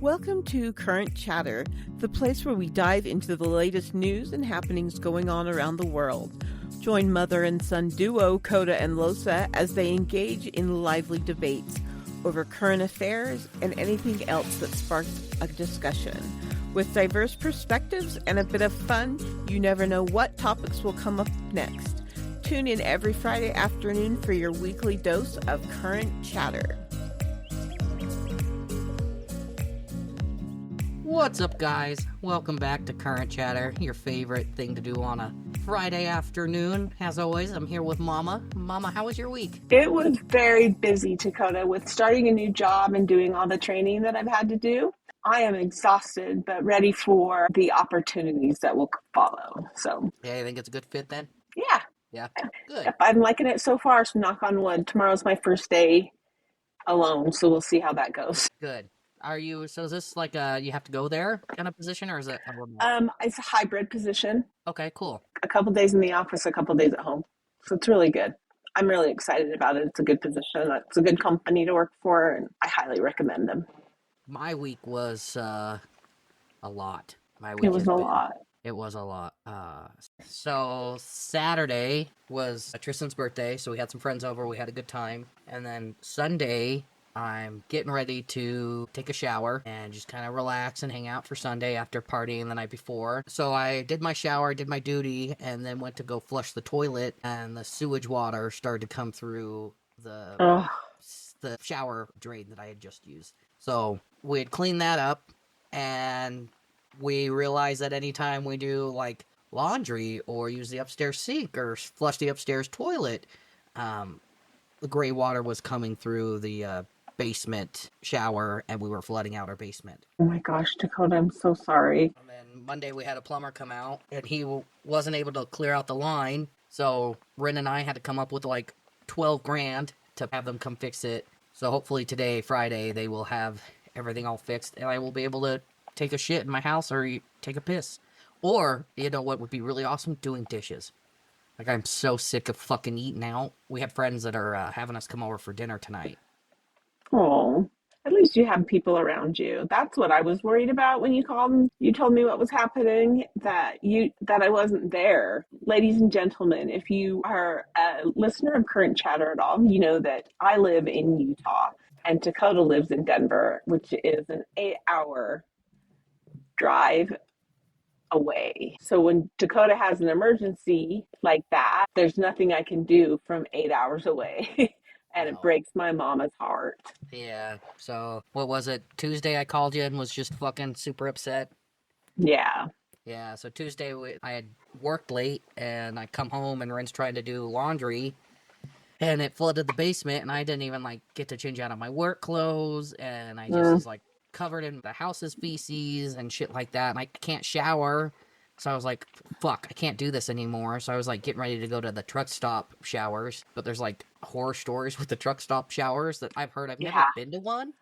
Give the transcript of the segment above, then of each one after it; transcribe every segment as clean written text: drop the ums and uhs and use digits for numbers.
Welcome to Current Chatter, the place where we dive into the latest news and happenings going on around the world. Join mother and son duo Kota and Losa as they engage in lively debates over current affairs and anything else that sparks a discussion. With diverse perspectives and a bit of fun, you never know what topics will come up next. Tune in every Friday afternoon for your weekly dose of Current Chatter. What's up, guys? Welcome back to Current Chatter, your favorite thing to do on a Friday afternoon. As always, I'm here with Mama. Mama, how was your week? It was very busy, Dakota, with starting a new job and doing all the training that I've had to do. I am exhausted, but ready for the opportunities that will follow. So, Yeah, you think it's a good fit then? yeah. Yeah, good. Yep, I'm liking it so far, so knock on wood. Tomorrow's my first day alone, so we'll see how that goes. Good. So is this like you have to go there kind of position, or is it a remote? It's a hybrid position. Okay, cool. A couple days in the office, a couple days at home. So it's really good. I'm really excited about it. It's a good position. It's a good company to work for, and I highly recommend them. My week was a lot. It was a lot. It was a lot. So Saturday was Tristan's birthday, so we had some friends over. We had a good time. And then Sunday, I'm getting ready to take a shower and just kind of relax and hang out for Sunday after partying the night before. So I did my shower, did my duty, and then went to go flush the toilet, and the sewage water started to come through the shower drain that I had just used. So we had cleaned that up, and we realized that anytime we do like laundry or use the upstairs sink or flush the upstairs toilet, the gray water was coming through the basement shower, and we were flooding out our basement. Oh my gosh, Dakota, I'm so sorry. And then Monday we had a plumber come out, and he wasn't able to clear out the line, so Ren and I had to come up with like $12,000 to have them come fix it. So hopefully today, Friday, they will have everything all fixed, and I will be able to take a shit in my house or take a piss. Or, you know what would be really awesome? Doing dishes. Like, I'm so sick of fucking eating out. We have friends that are having us come over for dinner tonight. Oh, at least you have people around you. That's what I was worried about when you called and you told me what was happening, that I wasn't there. Ladies and gentlemen, if you are a listener of Current Chatter at all, you know that I live in Utah and Dakota lives in Denver, which is an 8-hour drive away. So when Dakota has an emergency like that, there's nothing I can do from 8 hours away. And it breaks my mama's heart. Yeah, so what was it? Tuesday I called you and was just fucking super upset. Yeah. Yeah, so Tuesday I had worked late, and I come home and Ren's trying to do laundry, and it flooded the basement, and I didn't even like get to change out of my work clothes, and I just was like covered in the house's feces and shit like that, and I can't shower. So I was like, fuck, I can't do this anymore. So I was like getting ready to go to the truck stop showers. But there's like horror stories with the truck stop showers that I've heard. I've never been to one.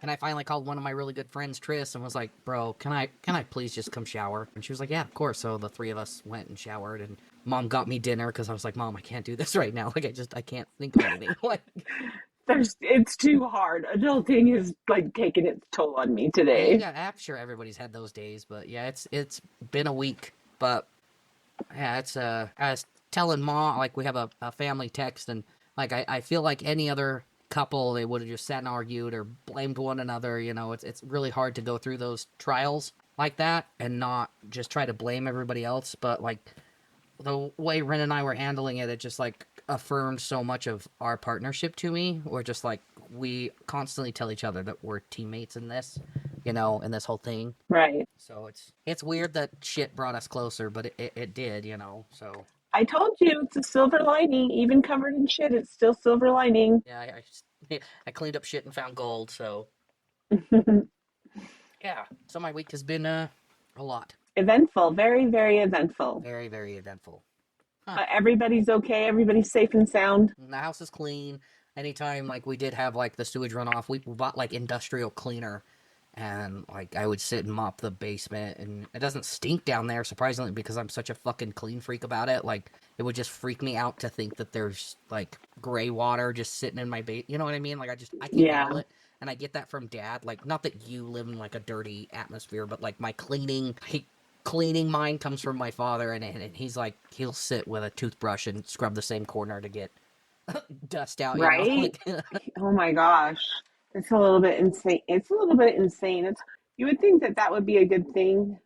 And I finally called one of my really good friends, Tris, and was like, bro, can I please just come shower? And she was like, yeah, of course. So the three of us went and showered, and Mom got me dinner because I was like, Mom, I can't do this right now. Like, I can't think of anything. Like, it's too hard. Adulting is like taking its toll on me today. Yeah, I'm sure everybody's had those days, but yeah, it's been a week. But yeah, I was telling Mom, like, we have a family text, and like I feel like any other couple, they would have just sat and argued or blamed one another. You know, it's really hard to go through those trials like that and not just try to blame everybody else. But like the way Ren and I were handling it, it just like affirmed so much of our partnership to me. We're just like, we constantly tell each other that we're teammates in this, you know, in this whole thing. Right. So it's weird that shit brought us closer, but it did, you know, so. I told you, it's a silver lining. Even covered in shit, it's still silver lining. Yeah, I cleaned up shit and found gold, so. Yeah, so my week has been a lot. Eventful. Very, very eventful. Very, very eventful. Huh. Everybody's okay. Everybody's safe and sound. The house is clean. Anytime, like, we did have, like, the sewage runoff, we bought, like, industrial cleaner, and, like, I would sit and mop the basement, and it doesn't stink down there, surprisingly, because I'm such a fucking clean freak about it. Like, it would just freak me out to think that there's, like, gray water just sitting in my basement. You know what I mean? Like, I can't handle it. and I get that from Dad. Like, not that you live in like a dirty atmosphere, but like my cleaning mind comes from my father, and he's like, he'll sit with a toothbrush and scrub the same corner to get dust out, you know? Right? Like, Oh my gosh. It's a little bit insane. It's a little bit insane. You would think that that would be a good thing.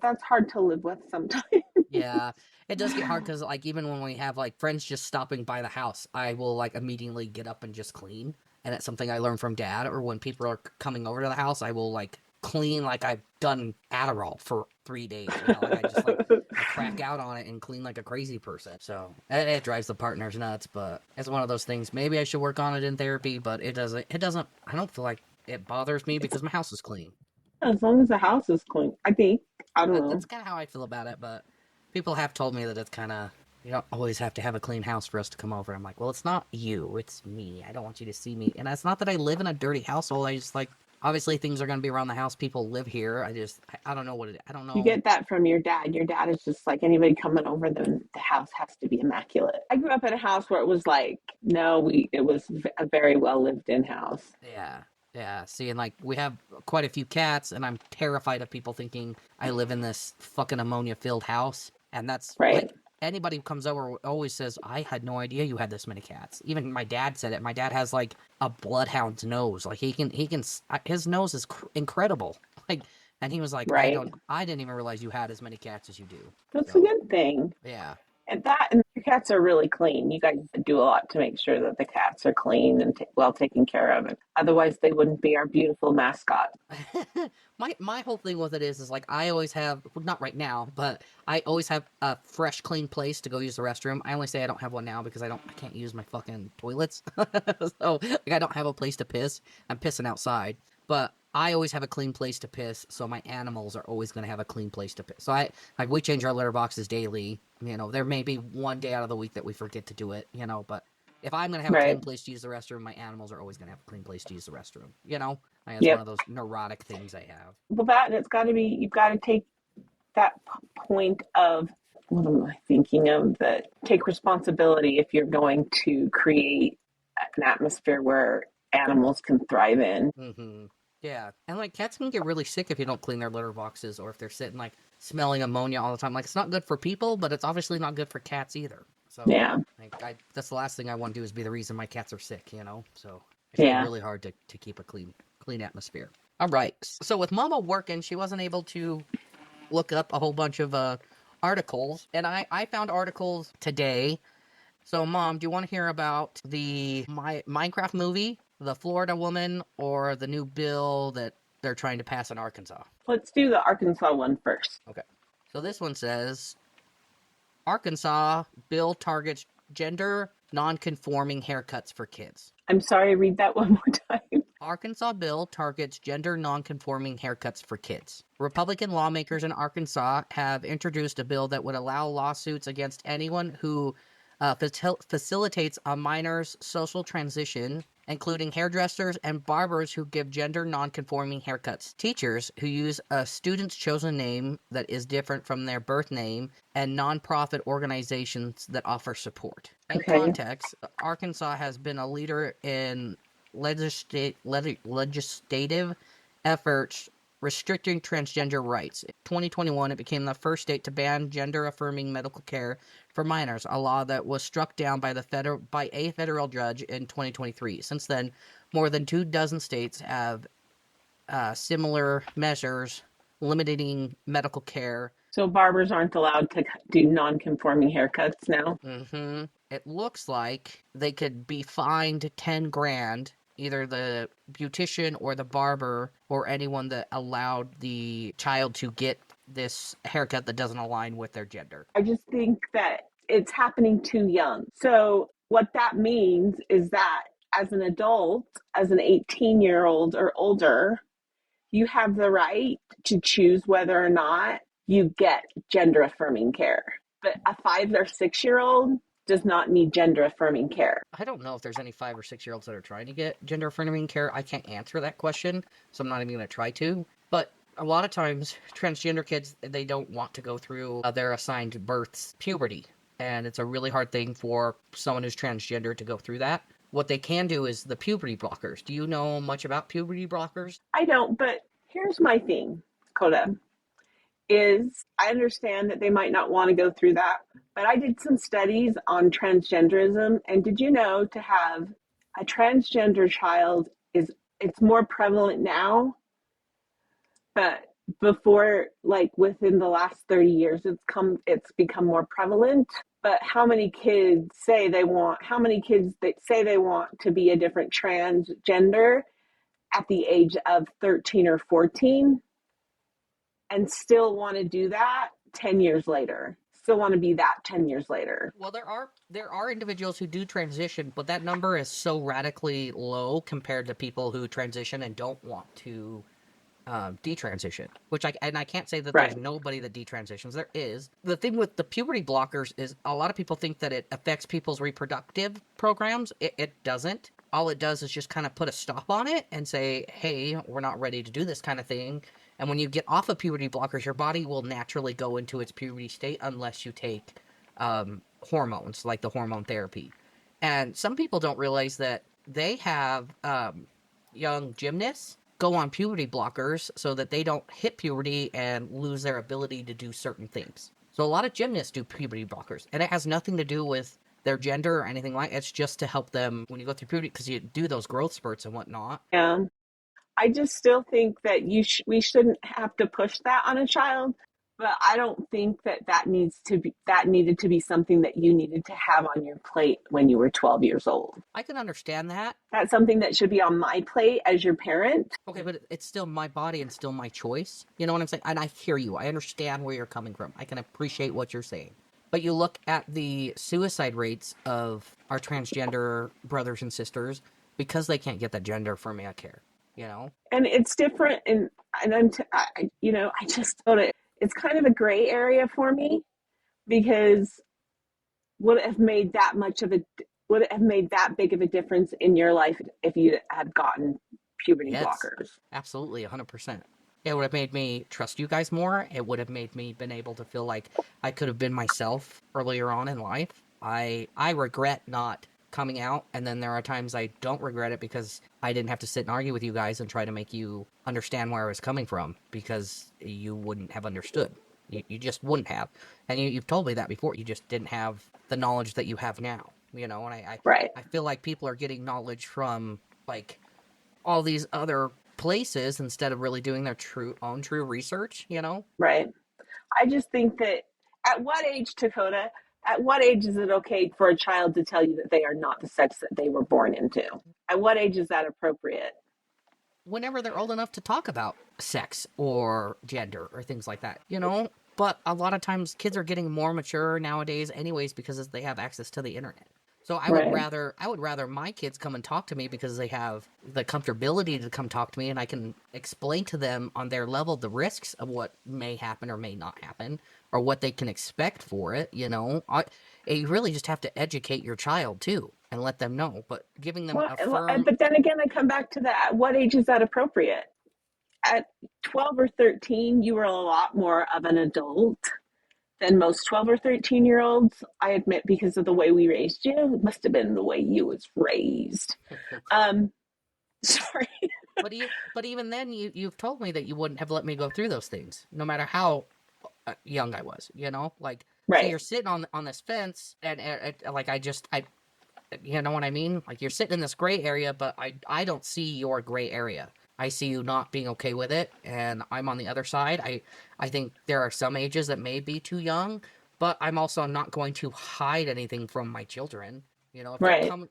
That's hard to live with sometimes. yeah, it does get hard because, like, even when we have, like, friends just stopping by the house, I will, like, immediately get up and just clean. And it's something I learned from Dad. Or when people are coming over to the house, I will, like, clean like I've done Adderall for 3 days. You know, like, I just, like, I crack out on it and clean like a crazy person. So, it drives the partners nuts, but it's one of those things. Maybe I should work on it in therapy, but it doesn't, I don't feel like it bothers me because my house is clean. As long as the house is clean, I think. I don't know. That's kind of how I feel about it, but people have told me that it's kind of, you don't always have to have a clean house for us to come over. I'm like, well, it's not you, it's me. I don't want you to see me. And it's not that I live in a dirty household. I just, like, obviously things are going to be around the house. People live here. I don't know what it, I don't You know. get that from your dad. Your dad is just like anybody coming over, the house has to be immaculate. I grew up in a house where it was like, no, it was a very well lived in house. Yeah. Yeah, see, and like we have quite a few cats, and I'm terrified of people thinking I live in this fucking ammonia-filled house. And that's Right. like anybody who comes over always says, "I had no idea you had this many cats." Even my dad said it. My dad has like a bloodhound's nose. Like his nose is incredible. Like, and he was like, Right. I didn't even realize you had as many cats as you do." That's a So good thing. yeah. And the cats are really clean. You guys do a lot to make sure that the cats are clean and well taken care of. And otherwise, they wouldn't be our beautiful mascot. My whole thing with it is like I always have, well, not right now, but I always have a fresh, clean place to go use the restroom. I only say I don't have one now because I can't use my fucking toilets. So like I don't have a place to piss. I'm pissing outside, but I always have a clean place to piss, so my animals are always going to have a clean place to piss. So we change our litter boxes daily. You know, there may be one day out of the week that we forget to do it, you know, but if I'm going to have a Right. clean place to use the restroom, my animals are always going to have a clean place to use the restroom, you know? Like, it's one of Yep. those neurotic things I have. Well, that, and it's got to be, you've got to take that point of, what am I thinking of? That take responsibility if you're going to create an atmosphere where animals can thrive in. Mm-hmm. Yeah, and like cats can get really sick if you don't clean their litter boxes or if they're sitting like smelling ammonia all the time. Like it's not good for people, but it's obviously not good for cats either. So Yeah. like that's the last thing I want to do is be the reason my cats are sick, you know? So I try Yeah. really hard to keep a clean atmosphere. All right. So with Mama working, she wasn't able to look up a whole bunch of articles, and I found articles today. So, Mom, do you want to hear about the Minecraft movie, the Florida woman, or the new bill that they're trying to pass in Arkansas? Let's do the Arkansas one first. Okay. So this one says, Arkansas bill targets gender non-conforming haircuts for kids. I'm sorry, read that one more time. Arkansas bill targets gender non-conforming haircuts for kids. Republican lawmakers in Arkansas have introduced a bill that would allow lawsuits against anyone who facilitates a minor's social transition, including hairdressers and barbers who give gender non-conforming haircuts, teachers who use a student's chosen name that is different from their birth name, and nonprofit organizations that offer support. In Okay. context, Arkansas has been a leader in legislative efforts restricting transgender rights. In 2021, it became the first state to ban gender-affirming medical care for minors, a law that was struck down by a federal judge in 2023. Since then, more than 24 states have similar measures limiting medical care. So barbers aren't allowed to do non-conforming haircuts now? Mm-hmm. It looks like they could be fined 10 grand, either the beautician or the barber or anyone that allowed the child to get this haircut that doesn't align with their gender. I just think that it's happening too young. So what that means is that as an adult, as an 18-year-old or older, you have the right to choose whether or not you get gender affirming care. But a 5 or 6-year-old does not need gender affirming care. I don't know if there's any 5 or 6-year-olds that are trying to get gender affirming care. I can't answer that question, so I'm not even going to try to. But a lot of times, transgender kids, they don't want to go through their assigned birth's puberty. And it's a really hard thing for someone who's transgender to go through that. what they can do is the puberty blockers. Do you know much about puberty blockers? I don't, but here's my thing, Coda, is I understand that they might not want to go through that, but I did some studies on transgenderism, and did you know to have a transgender child is it's more prevalent now, but before, like within the last 30 years it's become more prevalent. But how many kids that say they want to be a different transgender at the age of 13 or 14 and still want to do that 10 years later, still want to be that 10 years later. Well, there are individuals who do transition, but that number is so radically low compared to people who transition and don't want to detransition. I can't say that there's nobody that detransitions. There is. The thing with the puberty blockers is a lot of people think that it affects people's reproductive programs. It doesn't. All it does is just kind of put a stop on it and say, hey, we're not ready to do this kind of thing. And when you get off of puberty blockers, your body will naturally go into its puberty state unless you take hormones, like the hormone therapy. And some people don't realize that they have young gymnasts go on puberty blockers so that they don't hit puberty and lose their ability to do certain things. So a lot of gymnasts do puberty blockers, and it has nothing to do with their gender or anything like it. It's just to help them when you go through puberty, because you do those growth spurts and whatnot. Yeah. I just still think that we shouldn't have to push that on a child, but I don't think that needed to be something that you needed to have on your plate when you were 12 years old. I can understand that. That's something that should be on my plate as your parent. Okay, but it's still my body and still my choice. You know what I'm saying? And I hear you. I understand where you're coming from. I can appreciate what you're saying. But you look at the suicide rates of our transgender brothers and sisters because they can't get the gender for male care, you know? And it's different. I just thought it's kind of a gray area for me, because would it have made that big of a difference in your life if you had gotten puberty blockers? Absolutely, 100%. It would have made me trust you guys more. It would have made me been able to feel like I could have been myself earlier on in life. I regret not coming out, and then there are times I don't regret it because I didn't have to sit and argue with you guys and try to make you understand where I was coming from, because you wouldn't have understood. You just wouldn't have. And you've told me that before. You just didn't have the knowledge that you have now, you know? And I feel like people are getting knowledge from, like, all these other places instead of really doing their own true research, you know? Right. I just think that at what age is it okay for a child to tell you that they are not the sex that they were born into? At what age is that appropriate? Whenever they're old enough to talk about sex or gender or things like that, you know? But a lot of times kids are getting more mature nowadays anyways because they have access to the internet. So I would rather my kids come and talk to me because they have the comfortability to come talk to me, and I can explain to them on their level the risks of what may happen or may not happen, or what they can expect for it, you know? You really just have to educate your child, too, and let them know. But giving them But then again, I come back to that. At what age is that appropriate? At 12 or 13, you were a lot more of an adult than most 12 or 13-year-olds, I admit, because of the way we raised you. It must have been the way you was raised. Sorry. But even then, you've told me that you wouldn't have let me go through those things, no matter how young I was, you know? Like, so you're sitting on this fence, and you know what I mean? Like, you're sitting in this gray area, but I don't see your gray area. I see you not being okay with it, and I'm on the other side. I think there are some ages that may be too young, but I'm also not going to hide anything from my children. You know,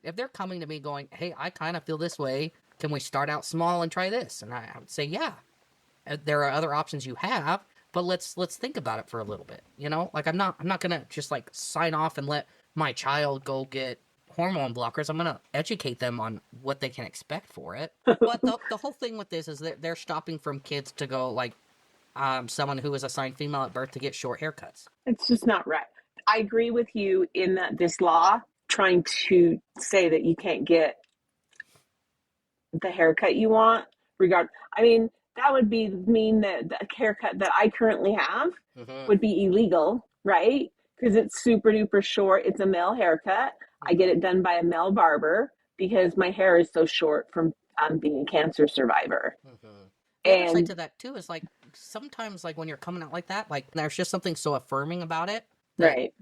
if they're coming to me going, hey, I kind of feel this way, can we start out small and try this? And I would say, yeah, there are other options you have, but let's think about it for a little bit. You know, like I'm not gonna just like sign off and let my child go get hormone blockers. I'm going to educate them on what they can expect for it. But the whole thing with this is that they're stopping from kids to go, like, someone who was assigned female at birth to get short haircuts. It's just not right. I agree with you in that this law trying to say that you can't get the haircut you want. That would mean that the haircut that I currently have would be illegal, right? Because it's super duper short. It's a male haircut. I get it done by a male barber. because my hair is so short from being a cancer survivor. Mm-hmm. The other side And to that too is like sometimes like when you're coming out like that, like there's just something so affirming about it that right,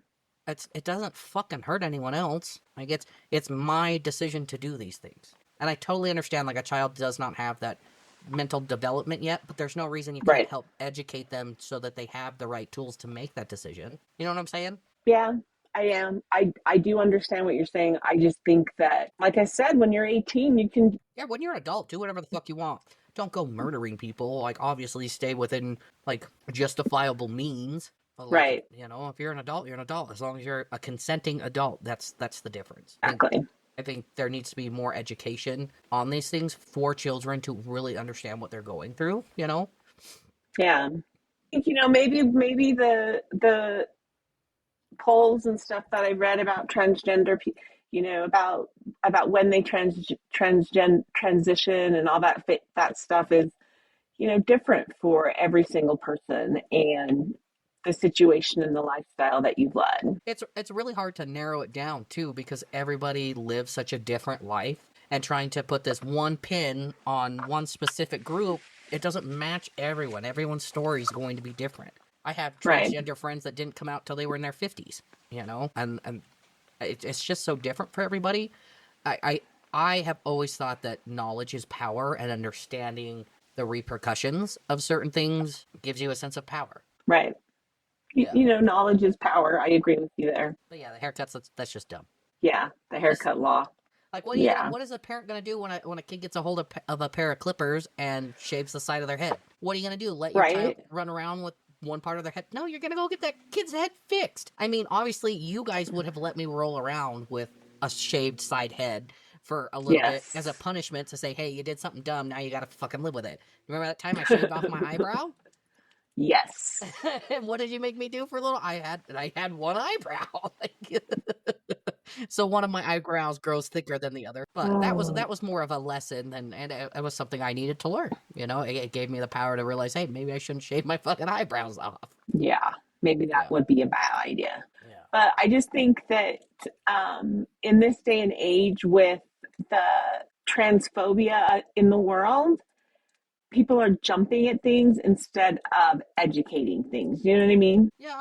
it doesn't fucking hurt anyone else. Like it's my decision to do these things. And I totally understand like a child does not have that mental development yet, but there's no reason you can't right. help educate them so that they have the right tools to make that decision. You know what I'm saying? Yeah, I am. I do understand what you're saying. I just think that, like I said, when you're 18, you can. Yeah, when you're an adult, do whatever the fuck you want. Don't go murdering people. Like, obviously, stay within like justifiable means. But like, Right, if you're an adult, you're an adult. As long as you're a consenting adult, that's the difference. exactly. I think there needs to be more education on these things for children to really understand what they're going through. Yeah. I think, maybe the polls and stuff that I read about transgender, about when they transition and all that stuff is, different for every single person and the situation and the lifestyle that you've led. It's really hard to narrow it down too because everybody lives such a different life, and trying to put this one pin on one specific group, it doesn't match everyone. Everyone's story is going to be different. I have Right, transgender friends that didn't come out till they were in their 50s, and it's just so different for everybody. I have always thought that knowledge is power, and understanding the repercussions of certain things gives you a sense of power. right. Yeah. Knowledge is power. I agree with you there. But yeah, the haircuts, that's just dumb. Yeah, the Just haircut law. like Yeah, what is a parent gonna do when a kid gets a hold of a pair of clippers and shaves the side of their head? What are you gonna do? Let your child right. run around with one part of their head? No, you're gonna go get that kid's head fixed. I mean, obviously, you guys would have let me roll around with a shaved side head for a little bit as a Yes. punishment to say, hey, you did something dumb. Now you gotta fucking live with it. Remember that time I shaved off my eyebrow? Yes. And what did you make me do for a little? I had one eyebrow. So one of my eyebrows grows thicker than the other. But Oh, that was more of a lesson, and it was something I needed to learn. It gave me the power to realize, hey, maybe I shouldn't shave my fucking eyebrows off. yeah. Maybe that Yeah, would be a bad idea. yeah, But I just think that in this day and age, with the transphobia in the world, people are jumping at things instead of educating things. You know what I mean? yeah.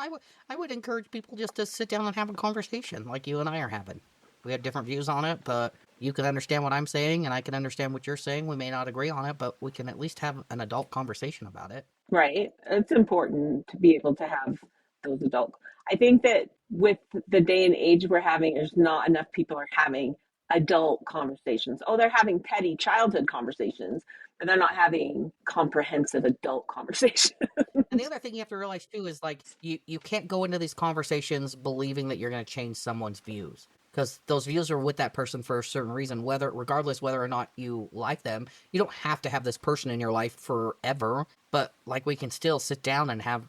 I would encourage people just to sit down and have a conversation like you and I are having. We have different views on it, but you can understand what I'm saying, and I can understand what you're saying. We may not agree on it, but we can at least have an adult conversation about it. Right. It's important to be able to have those adult. I think that with the day and age we're having, there's not enough people are having adult conversations. Oh, they're having petty childhood conversations, but they're not having comprehensive adult conversations. And the other thing you have to realize too is like you can't go into these conversations believing that you're going to change someone's views, because those views are with that person for a certain reason, regardless whether or not you like them. You don't have to have this person in your life forever, but like we can still sit down and have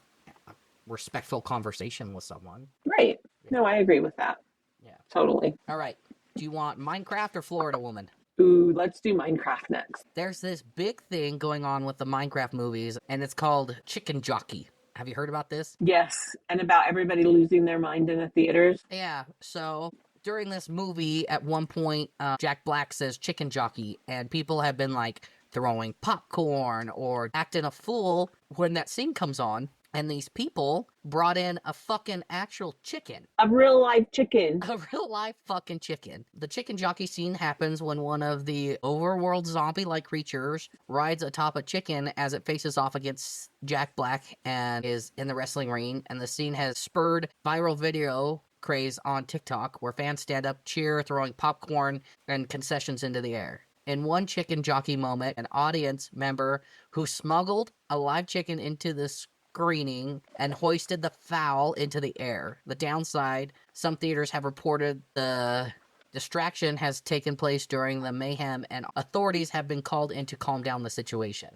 a respectful conversation with someone. Right. Yeah, No, I agree with that. yeah. Totally. All right. Do you want Minecraft or Florida Woman? Ooh, let's do Minecraft next. There's this big thing going on with the Minecraft movies, and it's called Chicken Jockey. Have you heard about this? Yes. And about everybody losing their mind in the theaters. Yeah, so during this movie, at one point, Jack Black says chicken jockey, and people have been like throwing popcorn or acting a fool when that scene comes on. And these people brought in a fucking actual chicken. A real life chicken. A real life fucking chicken. The chicken jockey scene happens when one of the overworld zombie like creatures rides atop a chicken as it faces off against Jack Black and is in the wrestling ring. And the scene has spurred viral video craze on TikTok where fans stand up, cheer, throwing popcorn and concessions into the air. In one chicken jockey moment, an audience member who smuggled a live chicken into the screening and hoisted the fowl into the air. The downside, some theaters have reported the distraction has taken place during the mayhem and authorities have been called in to calm down the situation.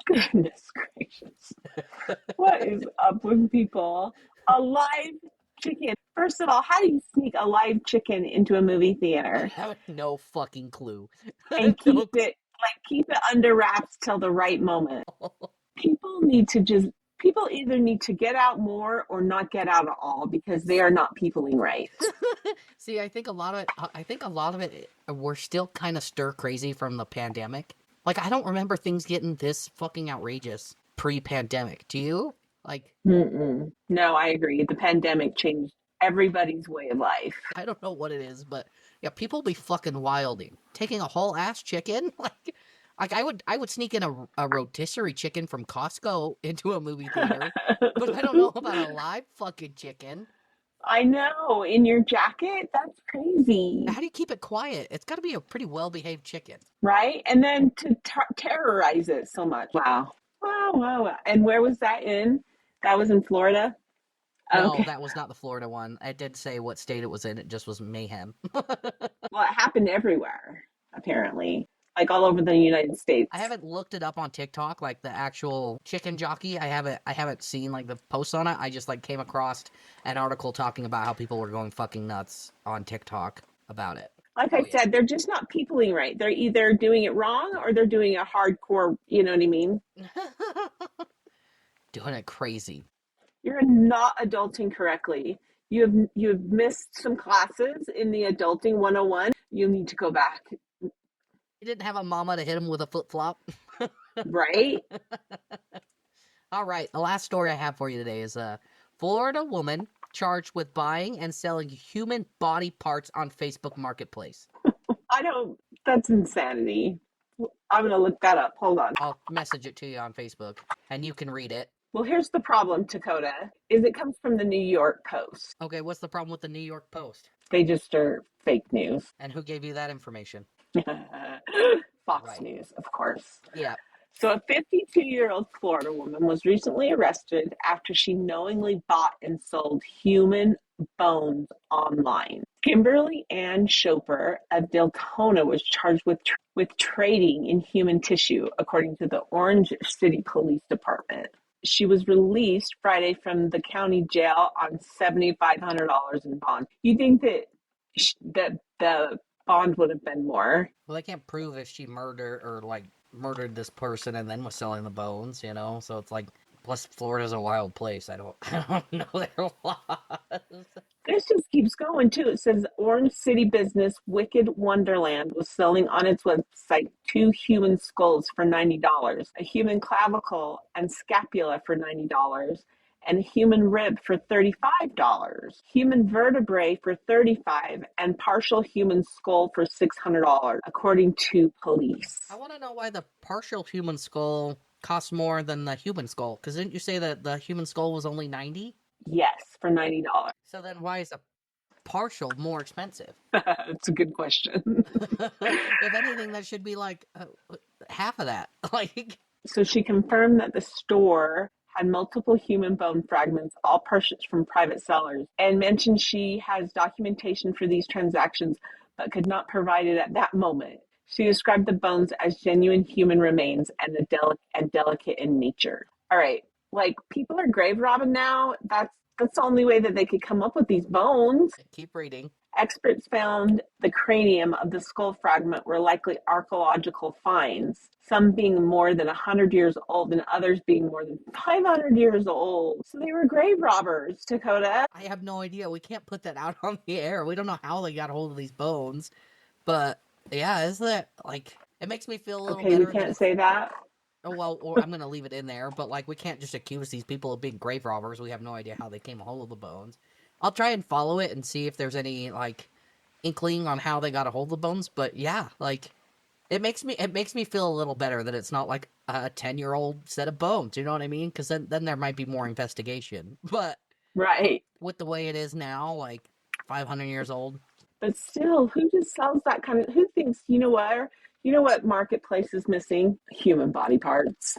Goodness gracious. What is up with people? A live chicken. First of all, how do you sneak a live chicken into a movie I theater have no fucking clue. and No keep it under wraps till the right moment? People need to just People either need to get out more or not get out at all because they are not peopling right. See, I think a lot of it, we're still kind of stir crazy from the pandemic. Like, I don't remember things getting this fucking outrageous pre-pandemic. Do you? Like, Mm-mm. No, I agree. The pandemic changed everybody's way of life. I don't know what it is, but yeah, people be fucking wilding. Taking a whole ass chicken, like I would sneak in a rotisserie chicken from Costco into a movie theater, but I don't know about a live fucking chicken. I know. In your jacket? That's crazy. How do you keep it quiet? It's got to be a pretty well-behaved chicken. Right? And then to terrorize it so much. Wow. Wow, wow, wow. And where was that in? That was in Florida? No, Okay. that was not the Florida one. I did say what state it was in. It just was mayhem. Well, it happened everywhere, apparently. Like all over the United States. I haven't looked it up on TikTok, like the actual chicken jockey. I haven't seen like the posts on it. I just like came across an article talking about how people were going fucking nuts on TikTok about it. Like I Oh yeah. said, they're just not peopling right. They're either doing it wrong or they're doing a hardcore, you know what I mean? Doing it crazy. You're not adulting correctly. You have missed some classes in the adulting 101. You need to go back, He didn't have a mama to hit him with a flip flop. right? All right, the last story I have for you today is a Florida woman charged with buying and selling human body parts on Facebook Marketplace. I don't, that's insanity. I'm going to look that up. Hold on. I'll message it to you on Facebook, and you can read it. Well, here's the problem, Dakota, is it comes from the New York Post. Okay, what's the problem with the New York Post? They just are fake news. And who gave you that information? Fox Right. News, of course. Yeah. So, a 52-year-old Florida woman was recently arrested after she knowingly bought and sold human bones online. Kimberly Ann Schoper of Deltona was charged with trading in human tissue, according to the Orange City Police Department. She was released Friday from the county jail on $7,500 in bond. You think that the bond would have been more? Well, they can't prove if she murdered this person and then was selling the bones, you know? So it's like, plus Florida's a wild place. I don't know their laws. This just keeps going too. It says Orange City business Wicked Wonderland was selling on its website 2 human skulls for $90, a human clavicle and scapula for $90, and a human rib for $35, human vertebrae for $35, and partial human skull for $600, according to police. I want to know why the partial human skull costs more than the human skull. Because didn't you say that the human skull was only 90? Yes, for $90. So then why is a partial more expensive? That's a good question. If anything, that should be like half of that. Like, So she confirmed that the store had multiple human bone fragments, all purchased from private sellers, and mentioned she has documentation for these transactions but could not provide it at that moment. She described the bones as genuine human remains and delicate in nature. All right, like people are grave robbing now. That's the only way that they could come up with these bones. keep reading. Experts found the cranium of the skull fragment were likely archaeological finds, some being more than 100 years old and others being more than 500 years old. So they were grave robbers, Dakota. I have no idea. We can't put that out on the air. We don't know how they got a hold of these bones. But yeah, isn't that like it makes me feel a little Okay, better we that can't say that. oh well, or I'm gonna leave it in there, but like we can't just accuse these people of being grave robbers. We have no idea how they came a hold of the bones. I'll try and follow it and see if there's any like inkling on how they got a hold of the bones. But yeah, like it makes me feel a little better that it's not like a 10-year-old set of bones. You know what I mean? Because then there might be more investigation. But Right. with the way it is now, like 500 years old. But still, who just sells that kind of, who thinks, you know what MarketPlace is missing? Human body parts.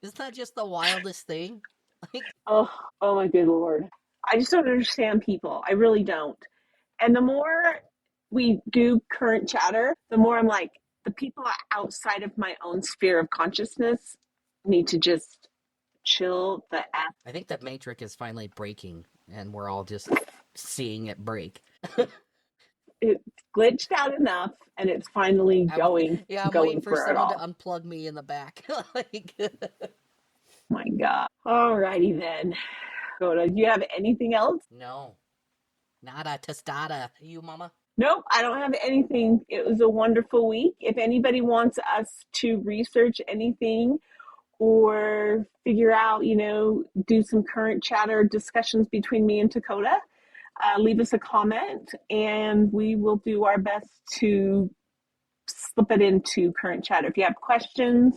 Isn't that just the wildest thing? Like, Oh, oh my good Lord. I just don't understand people. I really don't. And the more we do current chatter, the more I'm like, the people outside of my own sphere of consciousness need to just chill the F. I think that Matrix is finally breaking, and we're all just seeing it break. it's glitched out enough, and it's finally I'm waiting going for for it someone to all. unplug me in the back. Like, My God. Alrighty then. Coda, do you have anything else? no, nada tostada. You, mama? Nope, I don't have anything. It was a wonderful week. If anybody wants us to research anything or figure out, do some current chatter discussions between me and Dakota, leave us a comment and we will do our best to slip it into current chatter. If you have questions,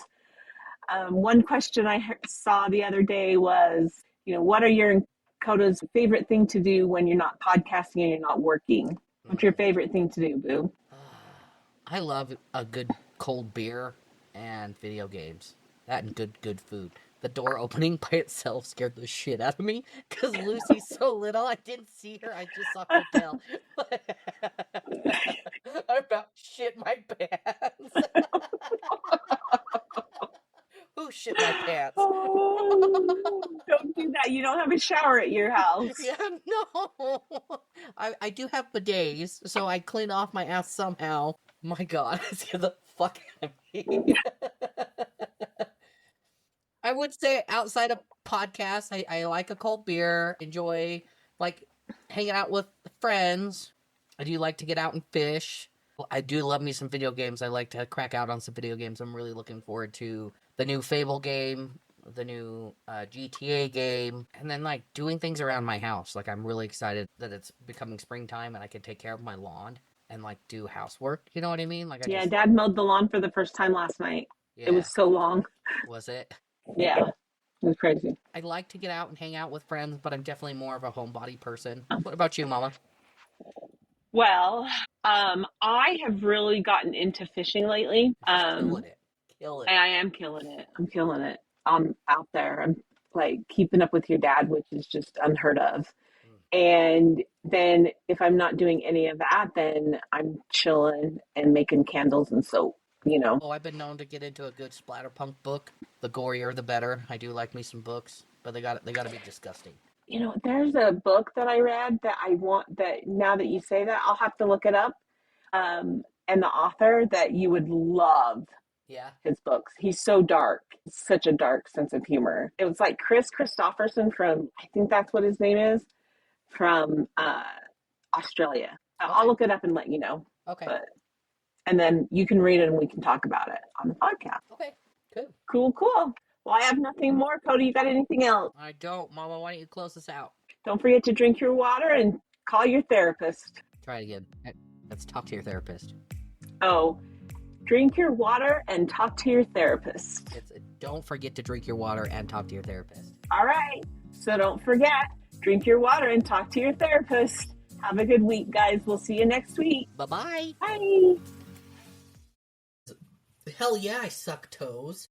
one question I saw the other day was, what are your Dakota's favorite thing to do when you're not podcasting and you're not working? What's your favorite thing to do, Boo? I love a good cold beer and video games. That and good food. The door opening by itself scared the shit out of me because Lucy's so little. I didn't see her. I just saw her tail. I about shit my pants. Who shit my pants? Oh, don't do that. You don't have a shower at your house. Yeah, no. I do have bidets, so I clean off my ass somehow. My God, scared the fuck out of me. I would say outside of podcasts, I like a cold beer, enjoy like hanging out with friends. I do like to get out and fish. I do love me some video games. I like to crack out on some video games. I'm really looking forward to the new Fable game, the new GTA game, and then like doing things around my house. Like I'm really excited that it's becoming springtime and I can take care of my lawn and like do housework. You know what I mean? Like Yeah, Dad mowed the lawn for the first time last night. Yeah. It was so long. Was it? Yeah, it was crazy. I like to get out and hang out with friends, but I'm definitely more of a homebody person. What about you, Mama? Well, I have really gotten into fishing lately. Killing it. Killing it. I am killing it. I'm killing it. I'm out there. I'm like keeping up with your dad, which is just unheard of. And then if I'm not doing any of that, then I'm chilling and making candles and soap, Oh, I've been known to get into a good splatterpunk book. The gorier, the better. I do like me some books, but they got to be disgusting. There's a book that I read that I want that now that you say that, I'll have to look it up. And the author that you would love his books. He's so dark. Such a dark sense of humor. It was like Chris Christopherson from, I think that's what his name is, from Australia. Okay. I'll look it up and let you know. Okay. And then you can read it and we can talk about it on the podcast. Okay. Cool. Well, I have nothing more. Cody, you got anything else? I don't. Mama, why don't you close this out? Don't forget to drink your water and call your therapist. Try it again. Let's talk to your therapist. Oh, drink your water and talk to your therapist. Don't forget to drink your water and talk to your therapist. All right. So don't forget, drink your water and talk to your therapist. Have a good week, guys. We'll see you next week. Bye-bye. Bye. Hell yeah, I suck toes.